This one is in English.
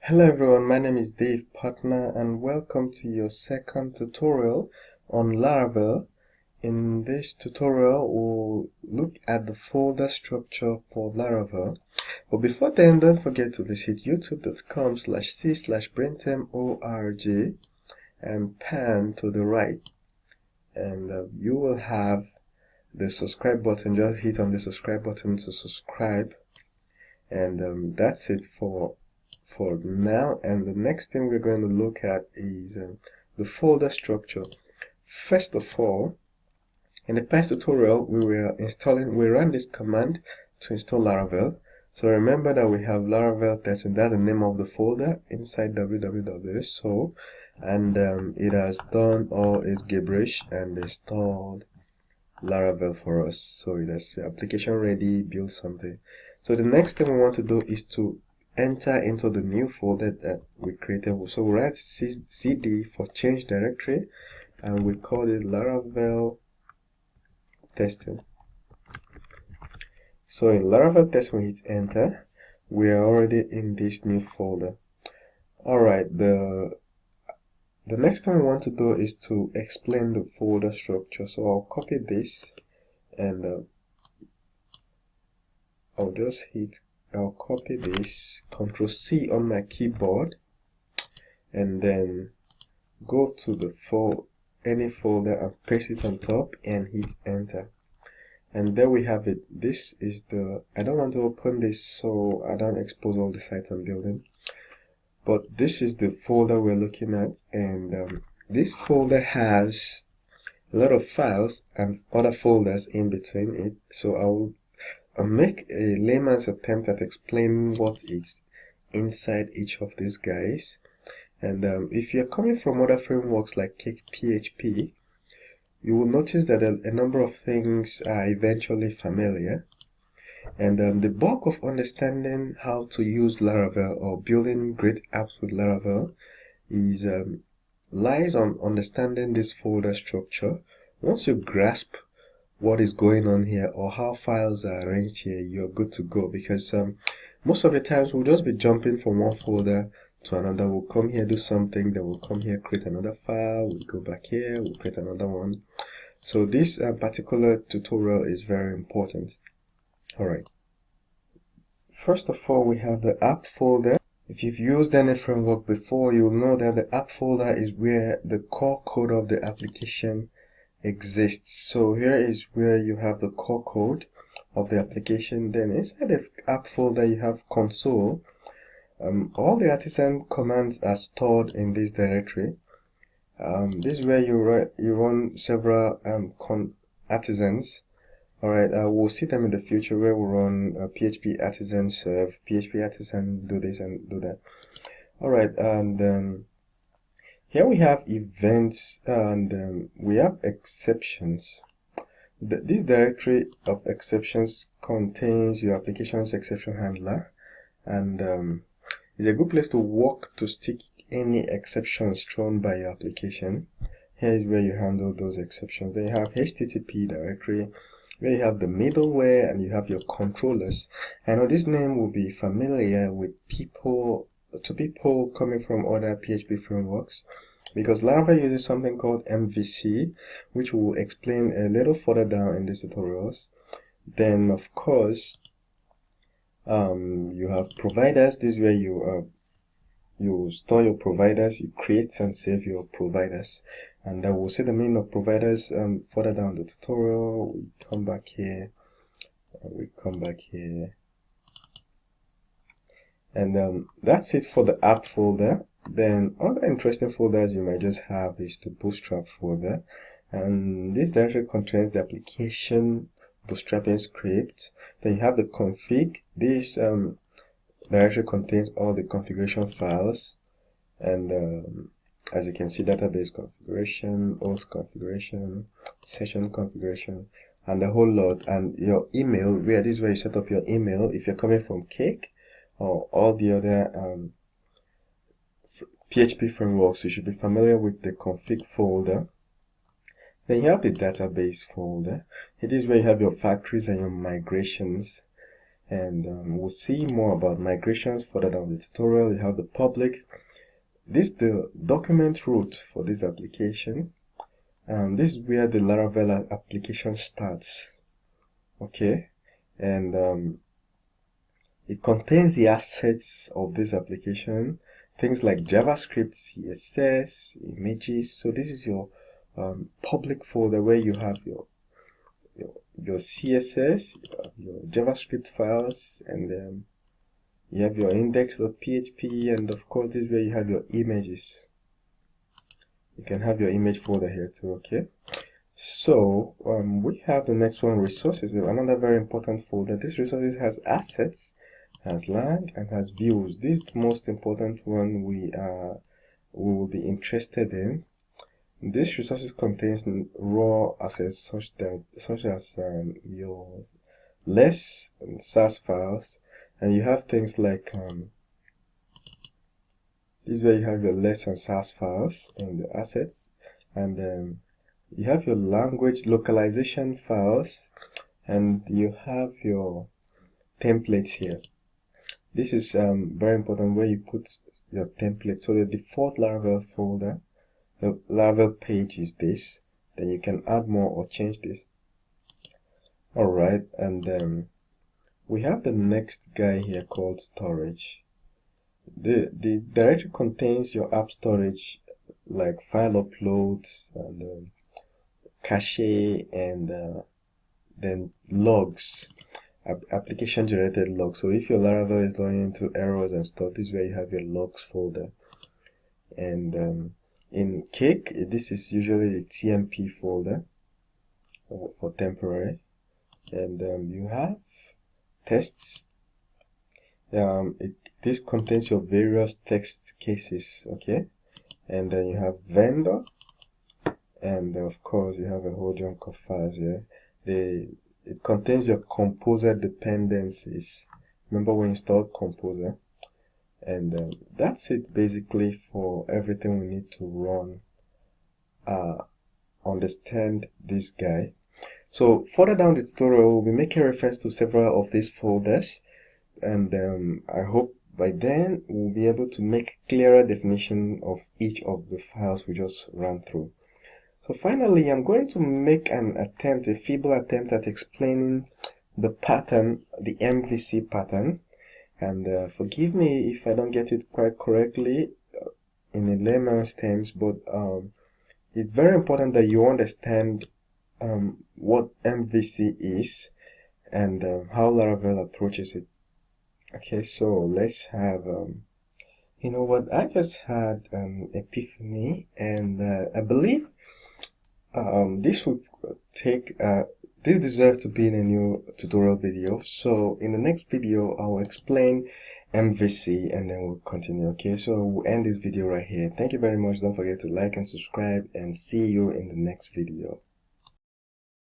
Hello everyone, my name is Dave Partner and welcome to your second tutorial on Laravel. In this tutorial, we'll look at the folder structure for Laravel. But before then, don't forget to visit youtube.com/c/braintemorg and pan to the right. And you will have the subscribe button. Just hit on the subscribe button to subscribe. And that's it for now. And the next thing we're going to look at is the folder structure. First of all, in the past tutorial we ran this command to install Laravel. So remember that we have Laravel testing, that's the name of the folder inside www. So it has done all its gibberish and installed Laravel for us. So it has the application ready, built something. So the next thing we want to do is to enter into the new folder that we created. So we write cd for change directory and we call it Laravel testing. So in Laravel testing, we hit enter. We are already in this new folder. Alright, the next thing we want to do is to explain the folder structure. So I'll copy this and I'll copy this, Ctrl C on my keyboard, and then go to any folder and paste it on top and hit enter. And there we have it. This is I don't want to open this so I don't expose all the sites I'm building, but this is the folder we're looking at, and this folder has a lot of files and other folders in between it. So I'll make a layman's attempt at explaining what is inside each of these guys. And if you're coming from other frameworks like PHP, you will notice that a number of things are eventually familiar. And the bulk of understanding how to use Laravel or building great apps with Laravel is lies on understanding this folder structure. Once you grasp what is going on here or how files are arranged here, you're good to go, because most of the times we'll just be jumping from one folder to another. We'll come here, do something, then we'll come here, create another file, we'll go back here, we'll create another one. So this particular tutorial is very important. Alright, first of all, we have the app folder. If you've used any framework before, you'll know that the app folder is where the core code of the application exists. So here is where you have the core code of the application. Then inside the app folder you have console. All the artisan commands are stored in this directory. This is where you run several artisans. Alright, we'll see them in the future where we run PHP artisan serve, PHP artisan do this and do that. Alright, and here we have events and we have exceptions. This directory of exceptions contains your application's exception handler, and it's a good place to work to stick any exceptions thrown by your application. Here is where you handle those exceptions. Then you have HTTP directory, where you have the middleware and you have your controllers. I know this name will be familiar with people coming from other PHP frameworks, because Laravel uses something called MVC, which we will explain a little further down in these tutorials. Then of course you have providers. This is where you store your providers, you create and save your providers, and I will see the meaning of providers further down the tutorial. We come back here, and that's it for the app folder. Then other interesting folders you might just have is the bootstrap folder, and this directory contains the application bootstrapping script. Then you have the config. This directory contains all the configuration files, and as you can see, database configuration, host configuration, session configuration, and a whole lot. And your email, where this is where you set up your email if you're coming from Cake or all the other PHP frameworks. You should be familiar with the config folder. Then you have the database folder. It is where you have your factories and your migrations. and we'll see more about migrations further down the tutorial. You have the public. This is the document root for this application. This is where the Laravel application starts. Okay, and it contains the assets of this application, things like JavaScript, CSS, images. So this is your public folder where you have your CSS, your JavaScript files, and you have your index.php, and of course this is where you have your images. You can have your image folder here too. Okay, so we have the next one, resources, another very important folder. This resources has assets, has lang, and has views. This is the most important one we will be interested in. This resources contains raw assets such as your less and SAS files, and you have things like this is where you have your less and SAS files and the assets, and you have your language localization files, and you have your templates here. This is very important, where you put your template. So the default Laravel folder, the Laravel page is this. Then you can add more or change this. Alright, and we have the next guy here called storage. The directory contains your app storage, like file uploads and cache, and then logs, application generated logs. So if your Laravel is running into errors and stuff, this is where you have your logs folder. And in Cake, this is usually the TMP folder for temporary, and you have tests. This contains your various text cases, okay, and then you have vendor, and of course you have a whole chunk of files here. It contains your Composer dependencies. Remember, we installed Composer, and that's it basically for everything we need to run understand this guy. So further down the tutorial, we'll be making reference to several of these folders, and I hope by then we'll be able to make clearer definition of each of the files we just ran through. So finally, I'm going to make a feeble attempt at explaining the pattern, the MVC pattern, and forgive me if I don't get it quite correctly in a layman's terms, but it's very important that you understand what MVC is and how Laravel approaches it. Okay, so let's have you know what, I just had an epiphany, and I believe this would take this deserves to be in a new tutorial video. So in the next video I'll explain MVC and then we'll continue. Okay, so we'll end this video right here. Thank you very much. Don't forget to like and subscribe, and see you in the next video.